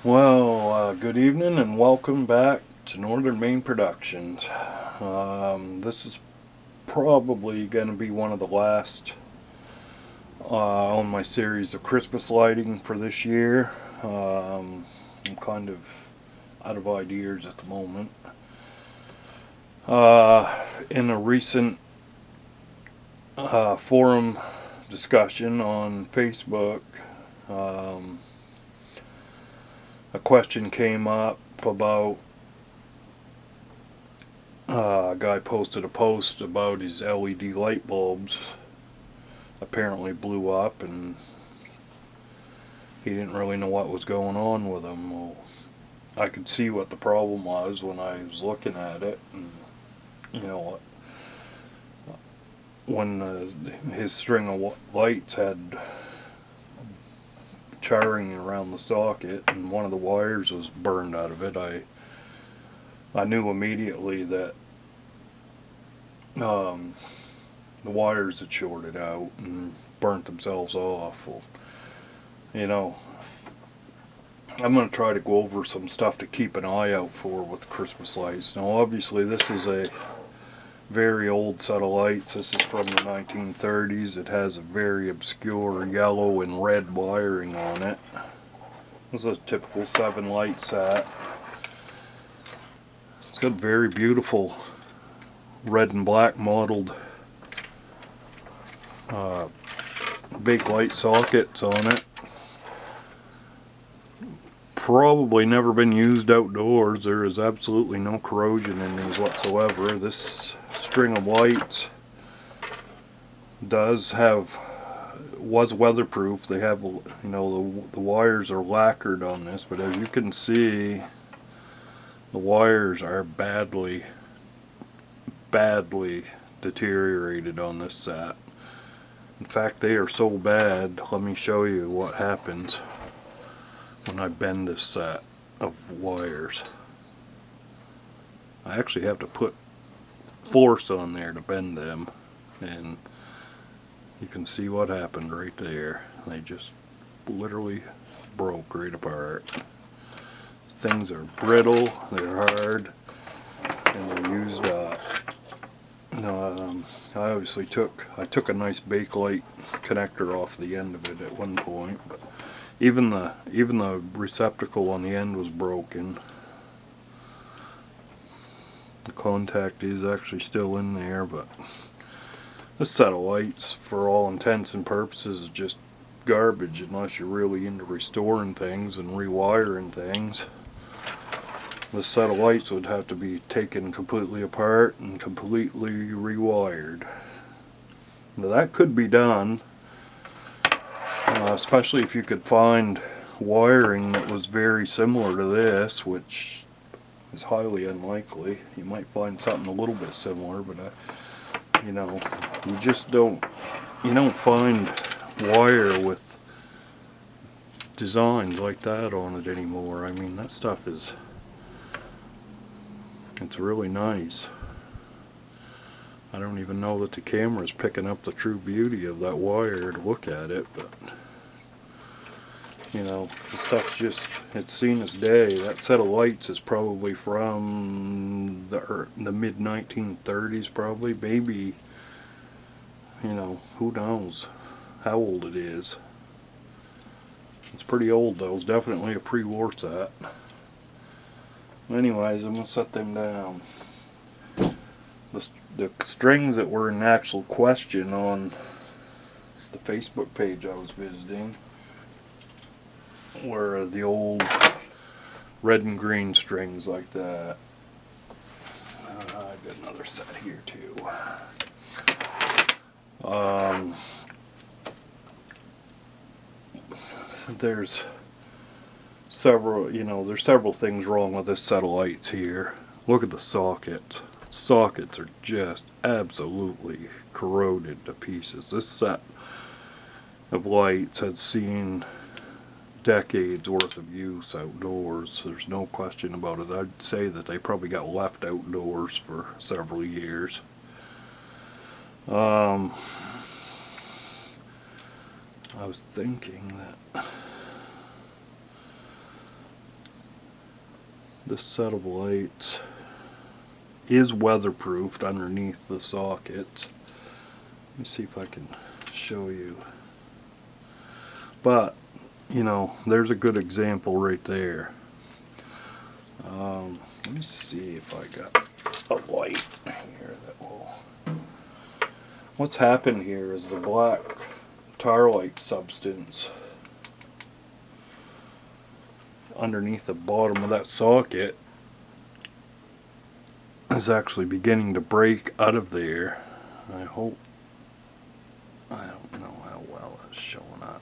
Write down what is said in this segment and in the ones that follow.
Good evening and welcome back to Northern Maine Productions. This is probably going to be one of the last on my series of Christmas lighting for this year. I'm kind of out of ideas at the moment. In a recent forum discussion on Facebook, um, a question came up about a guy posted a post about his LED light bulbs apparently blew up and he didn't really know what was going on with them. Well, I could see what the problem was when I was looking at it, and you know, when his string of lights had charring around the socket and one of the wires was burned out of it, I knew immediately that the wires had shorted out and burnt themselves off. Well, you know, I'm going to try to go over some stuff to keep an eye out for with Christmas lights. Now, obviously, this is a very old set of lights. This is from the 1930s. It has a very obscure yellow and red wiring on it. This is a typical 7 light set. It's got very beautiful red and black modeled big light sockets on it. Probably never been used outdoors. There is absolutely no corrosion in these whatsoever. This string of lights was weatherproof. They have, the wires are lacquered on this, but as you can see, the wires are badly deteriorated on this set. In fact, they are so bad, let me show you what happens when I bend this set of wires. I actually have to put force on there to bend them, and you can see what happened right there. They just literally broke right apart. Things are brittle, they're hard, and they're used up. I obviously took a nice Bakelite connector off the end of it at one point, but even the receptacle on the end was broken. The contact is actually still in there, but this set of lights, for all intents and purposes, is just garbage unless you're really into restoring things and rewiring things. This set of lights would have to be taken completely apart and completely rewired. Now that could be done, especially if you could find wiring that was very similar to this, which is highly unlikely. You might find something a little bit similar, but you just don't find wire with designs like that on it anymore. I mean, that stuff it's really nice. I don't even know that the camera's picking up the true beauty of that wire to look at it, but the stuff's it's seen its day. That set of lights is probably from the mid 1930s, probably. Maybe, who knows how old it is. It's pretty old though. It's definitely a pre-war set. Anyways, I'm going to set them down. The strings that were in actual question on the Facebook page I was visiting were the old red and green strings like that. I've got another set here too. There's several things wrong with this set of lights here. Look at the sockets. Sockets are just absolutely corroded to pieces. This set of lights had seen decades worth of use outdoors. There's no question about it. I'd say that they probably got left outdoors for several years. I was thinking that this set of lights is weatherproofed underneath the sockets. Let me see if I can show you. But, you know, there's a good example right there. Let me see if I got a light here that will... What's happened here is the black tar-like substance underneath the bottom of that socket is actually beginning to break out of there. I hope, I don't know how well it's showing up.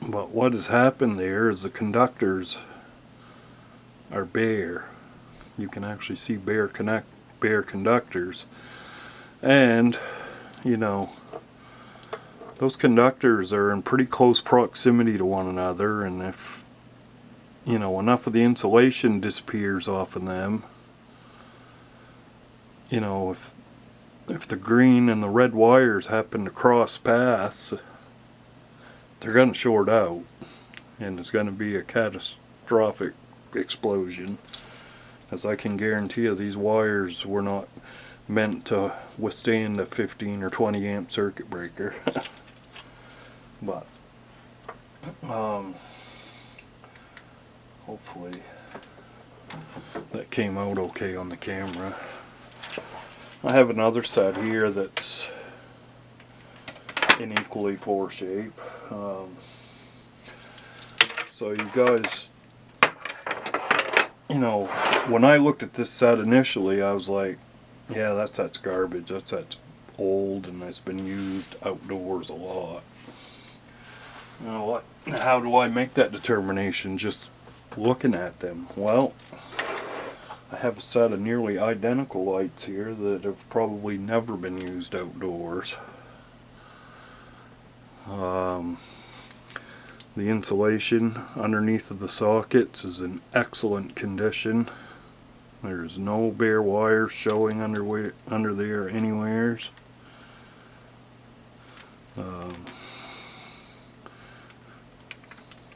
But what has happened there is the conductors are bare. You can actually see bare conductors, and you know, those conductors are in pretty close proximity to one another, and if you know enough of the insulation disappears off of them, you know, if the green and the red wires happen to cross paths, they're going to short out, and it's going to be a catastrophic explosion. As I can guarantee you, these wires were not meant to withstand a 15 or 20 amp circuit breaker. But hopefully that came out okay on the camera. I have another set here that's in equally poor shape. So you guys, you know, when I looked at this set initially, I was like, yeah, that's garbage. That's old and it's been used outdoors a lot. You know what? How do I make that determination just looking at them? Well, I have a set of nearly identical lights here that have probably never been used outdoors. The insulation underneath of the sockets is in excellent condition. There's no bare wires showing under there anywheres.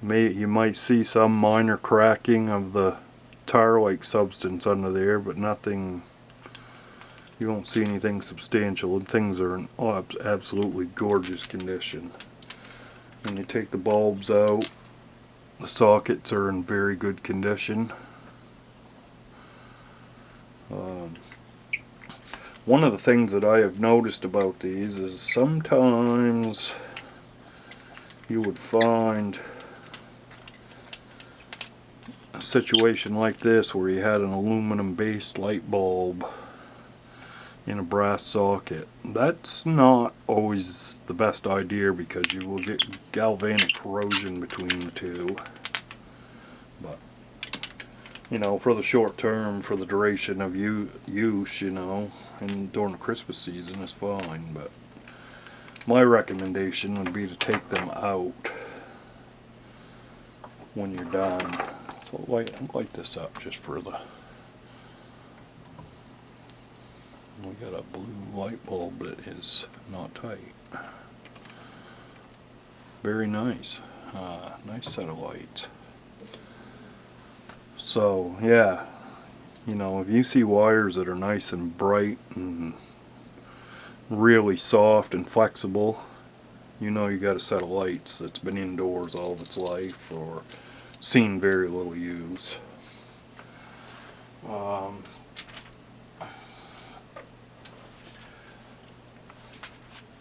You might see some minor cracking of the tar-like substance under there, but nothing, you won't see anything substantial, and things are in absolutely gorgeous condition. When you take the bulbs out, the sockets are in very good condition. One of the things that I have noticed about these is sometimes you would find a situation like this where you had an aluminum based light bulb in a brass socket. That's not always the best idea because you will get galvanic corrosion between the two. But you know, for the short term, for the duration of use, you know, and during the Christmas season is fine. But my recommendation would be to take them out when you're done. So light this up just for the... We got a blue light bulb that is not tight. Very nice. Nice set of lights. So yeah, you know, if you see wires that are nice and bright and really soft and flexible, you know you got a set of lights that's been indoors all of its life or seen very little use.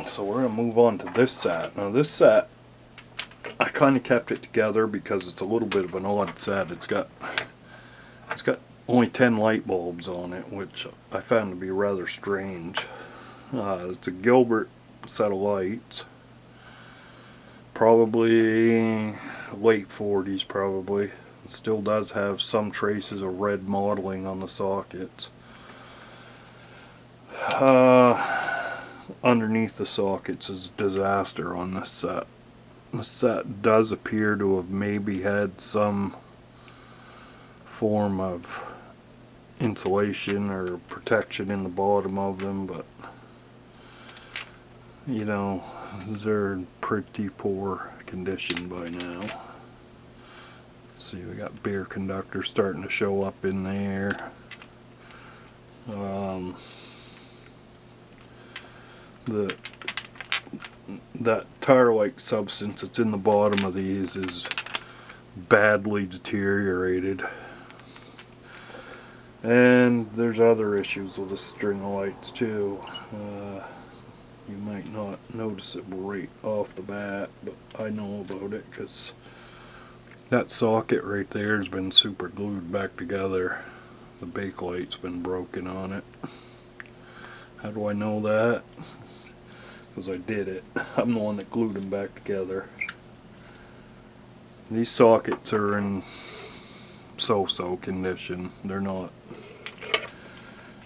So we're going to move on to this set. Now this set, I kind of kept it together because it's a little bit of an odd set. It's got only 10 light bulbs on it, which I found to be rather strange. It's a Gilbert set of lights. Probably late 40s probably. It still does have some traces of red mottling on the sockets. Underneath the sockets is disaster on this set. The set does appear to have maybe had some form of insulation or protection in the bottom of them, but you know, they're in pretty poor condition by now. See, we got bare conductors starting to show up in there. That tire-like substance that's in the bottom of these is badly deteriorated. And there's other issues with the string of lights too. You might not notice it right off the bat, but I know about it because that socket right there has been super glued back together. The bakelite's been broken on it. How do I know that? Because I did it. I'm the one that glued them back together. These sockets are in so-so condition. They're not,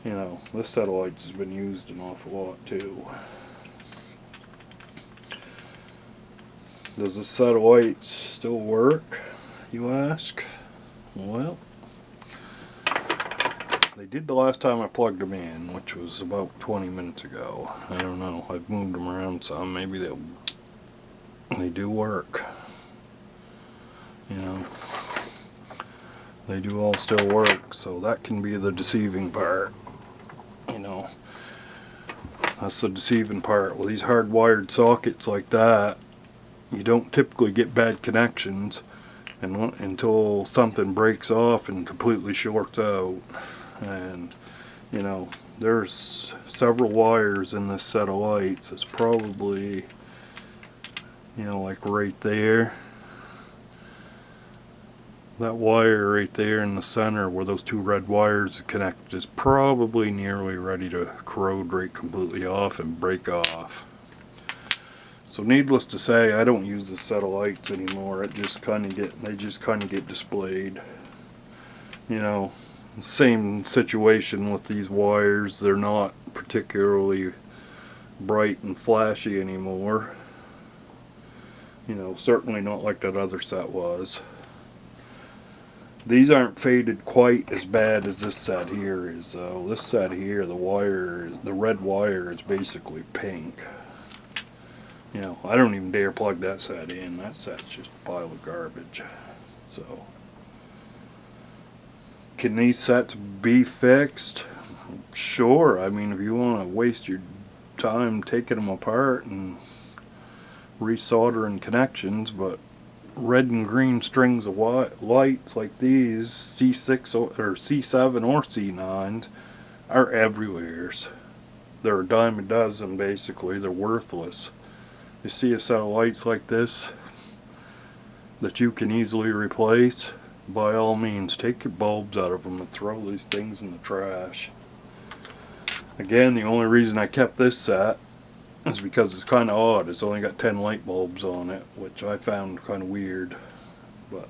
you know, this set of lights has been used an awful lot too. Does this set of lights still work, you ask? Well, they did the last time I plugged them in, which was about 20 minutes ago. I don't know, I've moved them around some. Maybe they do work. You know, they do all still work, so that can be the deceiving part. You know, that's the deceiving part. With these hardwired sockets like that, you don't typically get bad connections until something breaks off and completely shorts out. And you know, there's several wires in this set of lights. It's probably, you know, like right there. That wire right there in the center where those two red wires connect is probably nearly ready to corrode right completely off and break off. So needless to say, I don't use this set of lights anymore. They just kind of get displayed. You know, same situation with these wires. They're not particularly bright and flashy anymore. You know, certainly not like that other set was. These aren't faded quite as bad as this set here is though. This set here, the red wire is basically pink. You know, I don't even dare plug that set in. That set's just a pile of garbage. So, can these sets be fixed? Sure. I mean, if you want to waste your time taking them apart and resoldering connections, but red and green strings of lights like these, C6 or C7 or C9s, are everywhere. They're a dime a dozen basically. They're worthless. You see a set of lights like this that you can easily replace, by all means take your bulbs out of them and throw these things in the trash. Again, the only reason I kept this set is because it's kind of odd. It's only got 10 light bulbs on it, which I found kind of weird. But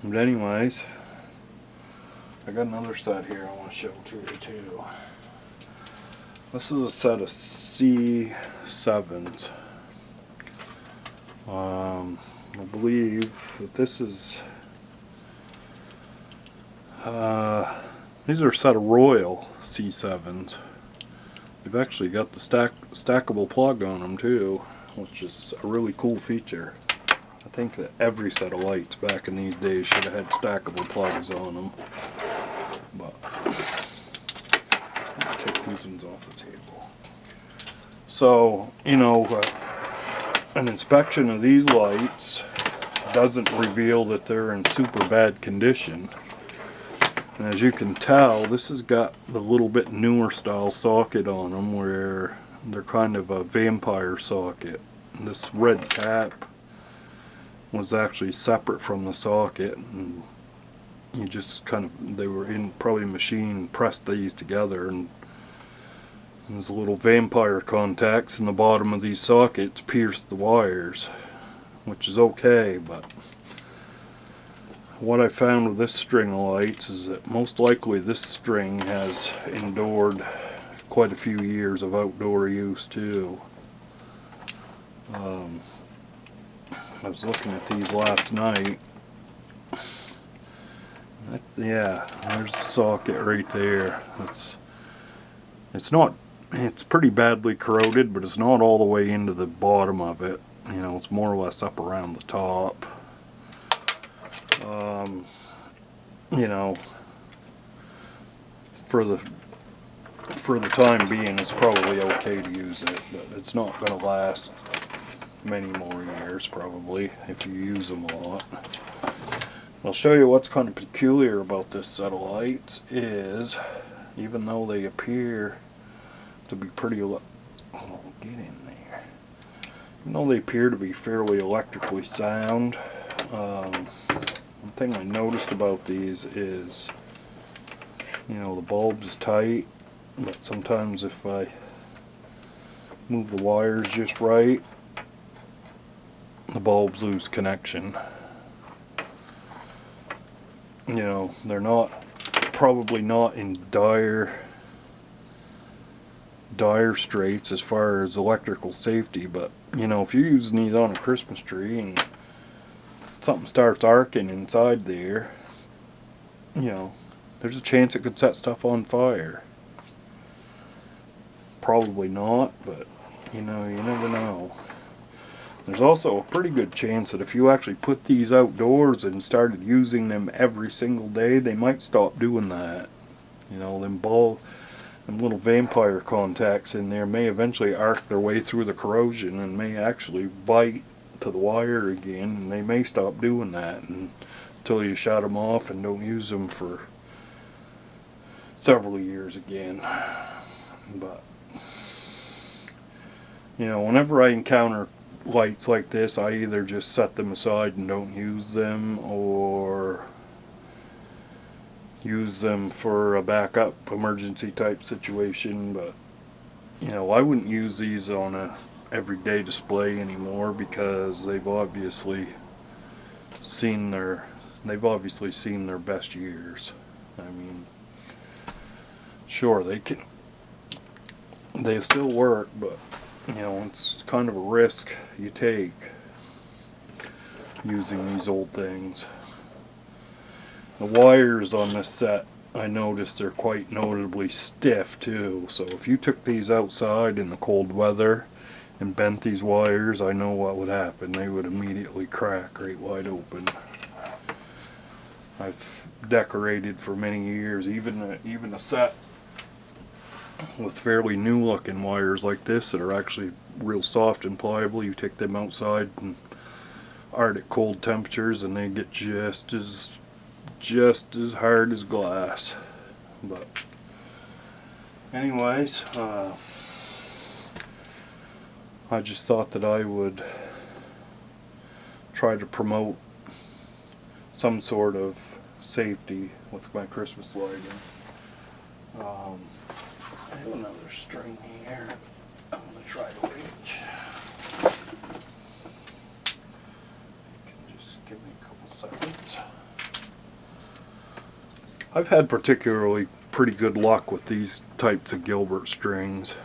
anyways, I got another set here I want to show to you too. This is a set of C7s. I believe that this is these are a set of Royal C7s. They've actually got the stackable plug on them too, which is a really cool feature. I think that every set of lights back in these days should have had stackable plugs on them. But I'll take these ones off the table. So, you know, an inspection of these lights doesn't reveal that they're in super bad condition. And as you can tell, this has got the little bit newer style socket on them where they're kind of a vampire socket. And this red cap was actually separate from the socket, and you just kind of, they were in probably machine pressed these together, and there's little vampire contacts in the bottom of these sockets pierced the wires, which is okay. But what I found with this string of lights is that most likely this string has endured quite a few years of outdoor use too. I was looking at these last night. Yeah, there's the socket right there. It's not It's pretty badly corroded, but it's not all the way into the bottom of it. You know, it's more or less up around the top. You know, for the time being, it's probably okay to use it, but it's not going to last many more years probably if you use them a lot. I'll show you what's kind of peculiar about this set of lights is, even though they appear to be pretty get in there. Even though they appear to be fairly electrically sound, one thing I noticed about these is, you know, the bulb is tight, but sometimes if I move the wires just right, the bulbs lose connection. You know, they're probably not in dire straits as far as electrical safety, but you know, if you're using these on a Christmas tree and something starts arcing inside there, you know, there's a chance it could set stuff on fire. Probably not, but you know, you never know. There's also a pretty good chance that if you actually put these outdoors and started using them every single day, they might stop doing that. You know, them little vampire contacts in there may eventually arc their way through the corrosion and may actually bite to the wire again, and they may stop doing that until you shut them off and don't use them for several years again. But you know, whenever I encounter lights like this, I either just set them aside and don't use them, or use them for a backup emergency type situation. But you know, I wouldn't use these on a everyday display anymore because they've obviously seen their best years. I mean, sure, they still work, but you know, it's kind of a risk you take using these old things. The wires on this set, I noticed they're quite notably stiff too, so if you took these outside in the cold weather and bent these wires, I know what would happen. They would immediately crack right wide open. I've decorated for many years, even a set with fairly new looking wires like this that are actually real soft and pliable. You take them outside in Arctic cold temperatures and they get just as hard as glass. But anyways, I just thought that I would try to promote some sort of safety with my Christmas lighting. I have another string here. I'm going to try to reach. You can just give me a couple seconds. I've had particularly pretty good luck with these types of Gilbert strings.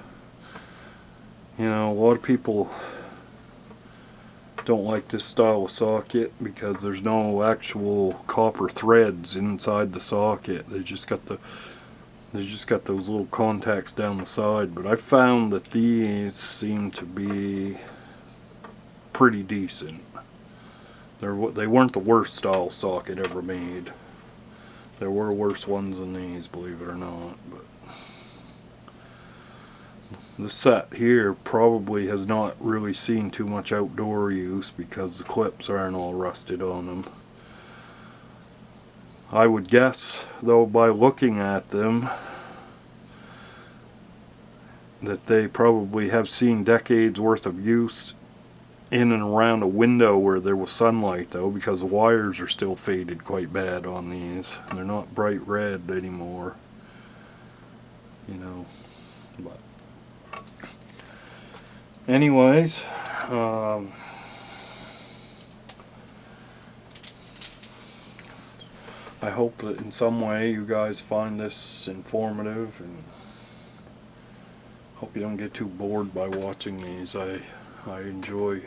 You know, a lot of people don't like this style of socket because there's no actual copper threads inside the socket. They just got those little contacts down the side, but I found that these seem to be pretty decent. They weren't the worst style socket ever made. There were worse ones than these, believe it or not. But the set here probably has not really seen too much outdoor use because the clips aren't all rusted on them. I would guess, though, by looking at them, that they probably have seen decades worth of use in and around a window where there was sunlight, though, because the wires are still faded quite bad on these. They're not bright red anymore, you know. But anyways, I hope that in some way you guys find this informative, and hope you don't get too bored by watching these. I enjoy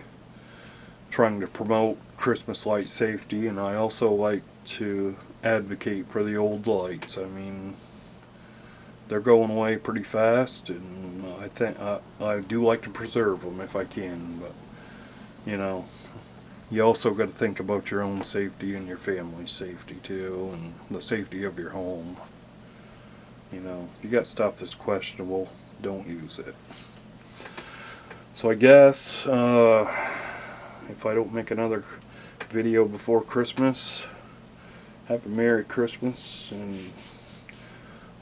trying to promote Christmas light safety, and I also like to advocate for the old lights. I mean, they're going away pretty fast, and I think I do like to preserve them if I can, but you know, you also got to think about your own safety and your family's safety too, and the safety of your home. You know, you got stuff that's questionable, don't use it. So I guess if I don't make another video before Christmas, have a Merry Christmas, and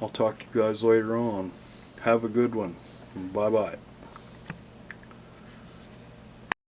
I'll talk to you guys later on. Have a good one. Bye bye.